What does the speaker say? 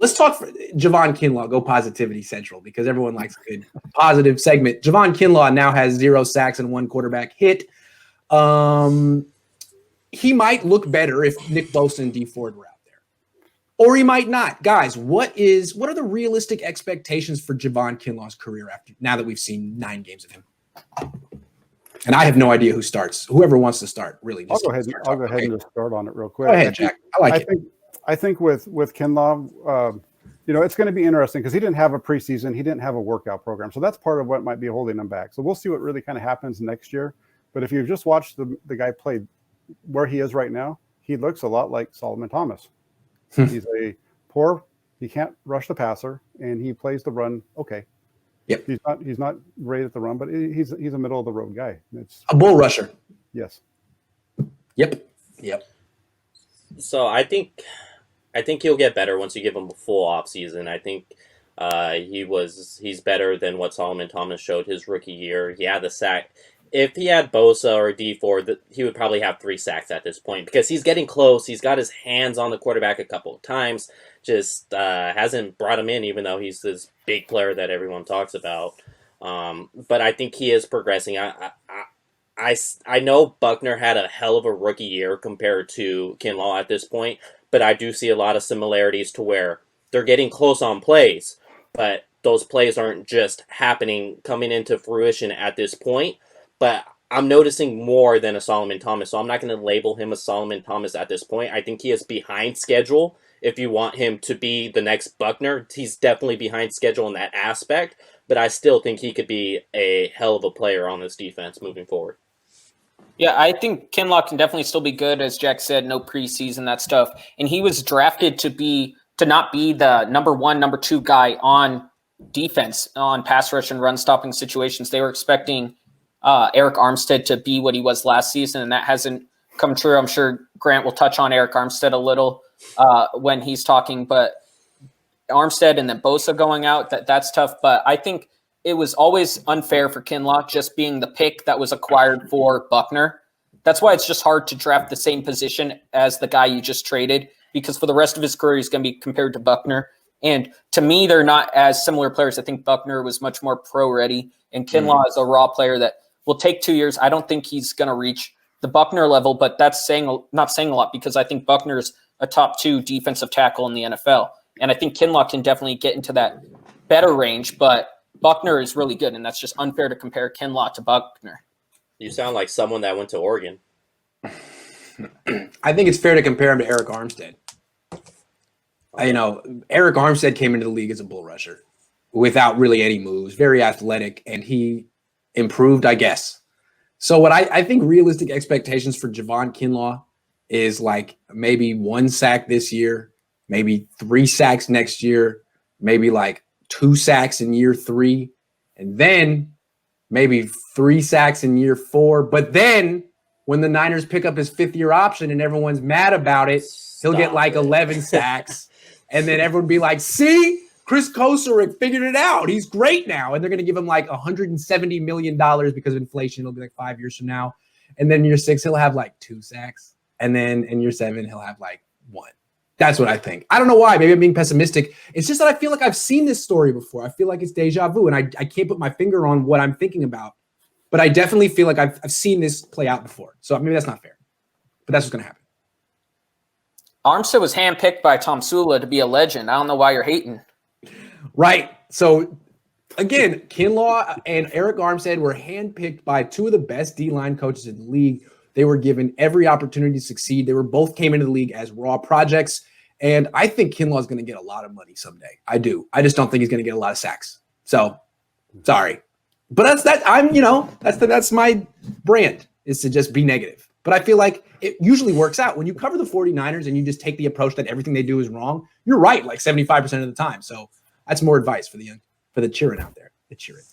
Let's talk for Javon Kinlaw, go Positivity Central, because everyone likes a good positive segment. Javon Kinlaw now has 0 sacks and 1 quarterback hit. He might look better if Nick Bosa and Dee Ford were out there. Or he might not. Guys, what are the realistic expectations for Javon Kinlaw's career now that we've seen 9 games of him? And I have no idea who starts. Whoever wants to start, really. I'll go ahead and just start on it real quick. Go ahead, Jack. I think with Kinlaw, it's going to be interesting because he didn't have a preseason. He didn't have a workout program. So that's part of what might be holding him back. So we'll see what really kind of happens next year. But if you've just watched the guy play where he is right now, he looks a lot like Solomon Thomas. He's he can't rush the passer, and he plays the run okay. Yep. He's not great at the run, but he's a middle of the road guy. It's a bull rusher. Yes. Yep. So I think he'll get better once you give him a full off season. I think he's better than what Solomon Thomas showed his rookie year. He had the sack. If he had Bosa or Dee Ford, he would probably have 3 sacks at this point because he's getting close. He's got his hands on the quarterback a couple of times. Just hasn't brought him in, even though he's this big player that everyone talks about. But I think he is progressing. I know Buckner had a hell of a rookie year compared to Kinlaw at this point, but I do see a lot of similarities to where they're getting close on plays, but those plays aren't just coming into fruition at this point. But I'm noticing more than a Solomon Thomas, so I'm not going to label him a Solomon Thomas at this point. I think he is behind schedule. If you want him to be the next Buckner, he's definitely behind schedule in that aspect, but I still think he could be a hell of a player on this defense moving forward. Yeah, I think Kinlaw can definitely still be good, as Jack said, no preseason, that stuff. And he was drafted to not be the number 1, number 2 guy on defense, on pass rush and run stopping situations. They were expecting Eric Armstead to be what he was last season, and that hasn't come true. I'm sure Grant will touch on Eric Armstead a little when he's talking, but Armstead and then Bosa going out, that's tough. But I think it was always unfair for Kinlaw just being the pick that was acquired for Buckner. That's why it's just hard to draft the same position as the guy you just traded, because for the rest of his career, he's going to be compared to Buckner. And to me, they're not as similar players. I think Buckner was much more pro-ready, and Kinlaw is a raw player that will take 2 years. I don't think he's going to reach the Buckner level, but that's not saying a lot because I think Buckner is a top 2 defensive tackle in the NFL. And I think Kinlaw can definitely get into that better range, but Buckner is really good, and that's just unfair to compare Kinlaw to Buckner. You sound like someone that went to Oregon. I think it's fair to compare him to Eric Armstead. Eric Armstead came into the league as a bull rusher without really any moves, very athletic, and he improved, I guess. So what I think realistic expectations for Javon Kinlaw is like maybe 1 sack this year, maybe 3 sacks next year, maybe like 2 sacks in year 3, and then maybe 3 sacks in year 4. But then when the Niners pick up his 5th-year option and everyone's mad about it, he'll get like 11 sacks. And then everyone be like, see, Chris Kosarick figured it out. He's great now. And they're going to give him like $170 million because of inflation. It'll be like 5 years from now. And then year 6, he'll have like 2 sacks. And then in year 7, he'll have like 1. That's what I think. I don't know why. Maybe I'm being pessimistic. It's just that I feel like I've seen this story before. I feel like it's deja vu, and I can't put my finger on what I'm thinking about. But I definitely feel like I've seen this play out before. So maybe that's not fair. But that's what's going to happen. Armstead was handpicked by Tom Sula to be a legend. I don't know why you're hating. Right. So, again, Kinlaw and Eric Armstead were handpicked by 2 of the best D-line coaches in the league. They were given every opportunity to succeed. They both came into the league as raw projects. And I think Kinlaw is going to get a lot of money someday. I do. I just don't think he's going to get a lot of sacks. So, sorry. But that's my brand, is to just be negative. But I feel like it usually works out. When you cover the 49ers and you just take the approach that everything they do is wrong, you're right like 75% of the time. So that's more advice for the cheering out there. The cheering.